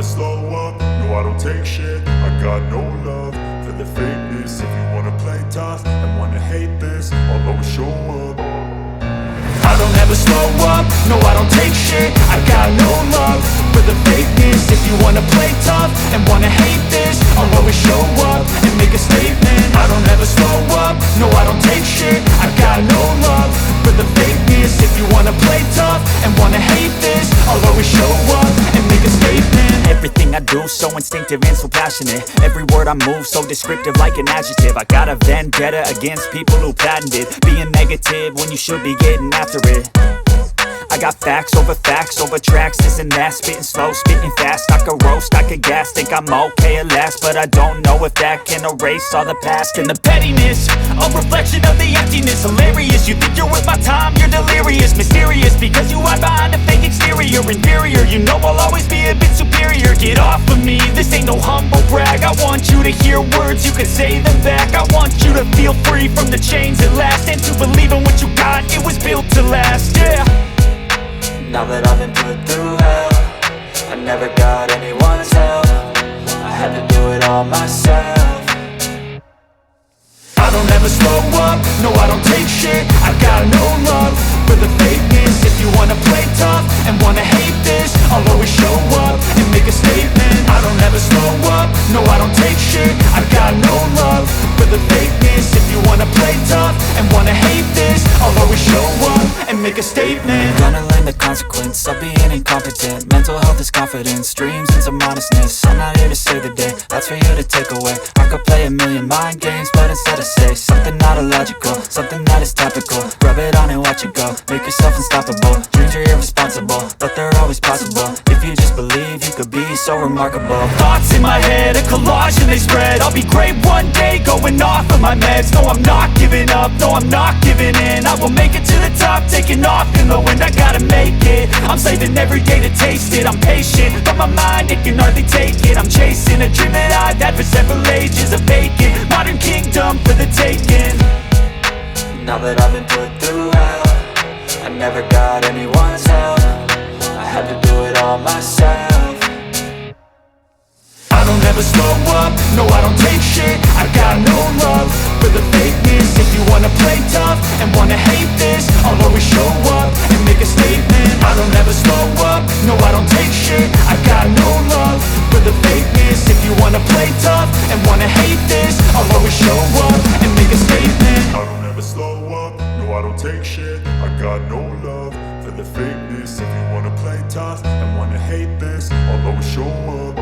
slow up, no I don't take shit. I got no love for the fakeness. If you wanna play tough and wanna hate this, I'll always show up. I don't ever slow up, no I don't take shit. I got no love for the fakeness. If you wanna play tough and wanna hate this, I'll always show up and make a statement. I don't ever slow up, no I don't take shit. I got no love for the fakeness. If you wanna play tough and wanna hate this, I'll always show up and make a statement. Everything I do so instinctive and so passionate. Every word I move so descriptive like an adjective. I got a vendetta against people who patented being negative when you should be getting after it. I got facts over tracks, this and that. Spitting slow, spitting fast, I could roast, I could gas. Think I'm okay at last, but I don't know if that can erase all the past. And the pettiness, a reflection of the emptiness. Hilarious, you think you're worth my time, you're delirious. Mysterious, because you hide behind a fake exterior. Inferior, you know I'll always be a bit superior. Get off of me, this ain't no humble brag. I want you to hear words, you can say them back. I want you to feel free from the chains at last, and to believe in what you got, it was built to last, yeah. Now that I've been put through hell, I never got anyone's help. I had to do it all myself. I don't ever slow up, no I don't take shit. I got no love for the fakeness. If you wanna play tough and wanna hate this, I'll always show up and make a statement. I don't ever slow up, no I don't take shit. I got no love for the fakeness. If you wanna play tough and wanna hate this, I'll always show up and make a statement. Gonna learn the consequence of being incompetent. Mental health is confidence, dreams and some honestness. I'm not here to save the day, that's for you to take away. I could play a million mind games, but instead I say something not illogical, something that is topical. Rub it on and watch it go, make yourself unstoppable. Dreams are irresponsible, but they're always possible. If you just believe, you could be so remarkable. Thoughts in my head, a collage and they spread. I'll be great one day, going off of my meds. No, I'm not giving up, no, I'm not giving in. I will make it to the top, taking off in the wind. I gotta make it, I'm saving every day to taste it. I'm patient, but my mind, it can hardly take it. I'm chasing a dream that I've had for several ages. A vacant, modern kingdom for the taking. Now that I've been put through hell, I never got anyone's help. I had to do it all myself. I don't ever slow up, no I don't take shit. I got no love for the fakeness. If you wanna play tough and wanna hate this, I'll always show up and make a statement. I don't ever slow up, no I don't take shit. I got no love for the fakeness. If you wanna play tough and wanna hate this, I'll always show up and make a statement. I don't ever slow up, no I don't take shit. I got no love for the fakeness. If you wanna play tough and wanna hate this, I'll always show up.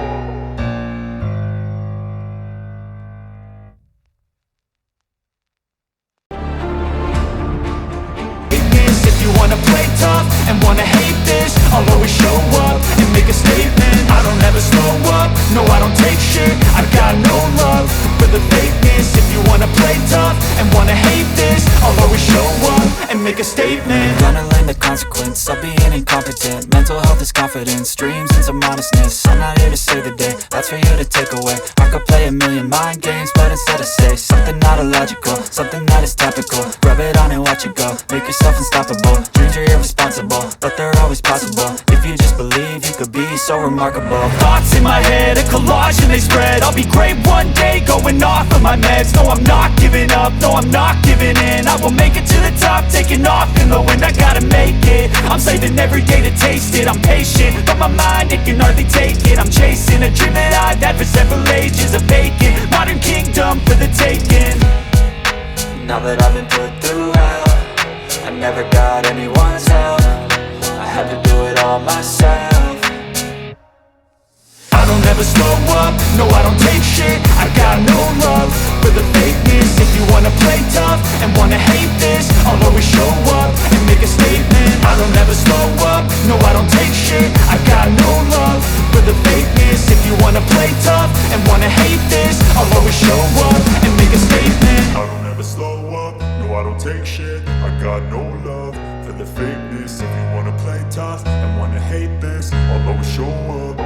If you wanna play tough and wanna hate this, I'll always show up and make a statement. I don't ever slow up, no I don't take shit. I got no love for the fakeness. If you wanna play tough and wanna hate this, I'll always show up and make a statement. Gonna learn the consequence of being incompetent. Mental health is confidence, dreams and some honestness. I'm not here to save the day, that's for you to take away. I could play a million mind games, but instead I say something not illogical, something that is topical. Rub it on and watch it go, make yourself unstoppable. Dreams are irresponsible, but they're always possible. If you just believe, you could be so remarkable. Thoughts in my head, a collage and they spread. I'll be great one day, going off of my meds. No, I'm not giving up, no, I'm not giving in. I will make it to the top, taking off in the wind. I gotta make it, I'm saving every day to taste it. I'm patient, but my mind, it can hardly take it. I'm chasing a dream that I've had for several ages. A vacant, modern kingdom for the taking. Now that I've been put through hell, I never got anyone's help. I had to do it all myself. I don't ever slow up, no I don't take shit. I got no love for the fakeness. If you wanna play tough and wanna hate this, I'll always show up and make a statement. I don't ever slow up, no I don't take shit. I got no love for the fakeness. If you wanna play tough and wanna hate this, I'll always show up and make a statement. I don't ever slow up, no I don't take shit. I got no love for the fakeness. If you wanna play tough and wanna hate this, I'll always show up.